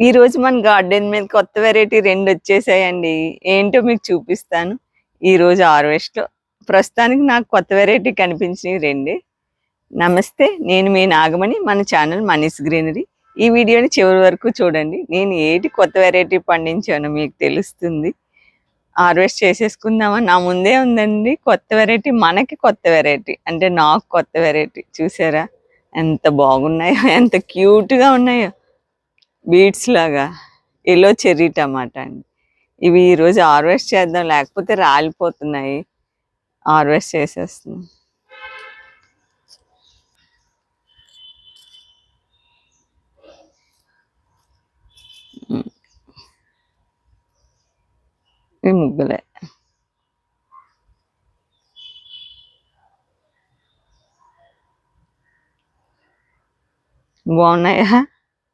ఈ రోజు మన గార్డెన్ మీద కొత్త వెరైటీ 2 వచ్చేసాయండి. ఏంటో మీకు చూపిస్తాను. ఈరోజు హార్వెస్ట్‌లో ప్రస్తుతానికి నాకు కొత్త వెరైటీ కనిపించినయి 2. నమస్తే. నేను మీ నాగమణి. మన ఛానల్ మనీస్ గ్రీనరీ. ఈ వీడియోని చివరి వరకు చూడండి. నేను ఏటి కొత్త వెరైటీ పండించానో మీకు తెలుస్తుంది. హార్వెస్ట్ చేసేసుకుందామా? నా ముందే ఉందండి కొత్త వెరైటీ. మనకి కొత్త వెరైటీ. అంటే నాకు కొత్త వెరైటీ. చూసారా? ఎంత బాగున్నాయో, ఎంత క్యూట్‌గా ఉన్నాయో. బీట్స్ లాగా ఎల్లో చెర్రీ టమాటా అండి. ఇవి ఈరోజు హార్వెస్ట్ చేద్దాం, లేకపోతే రాలిపోతున్నాయి. హార్వెస్ట్ చేసేస్తున్నాం. ఇవి ముగ్గులే. బాగున్నాయా?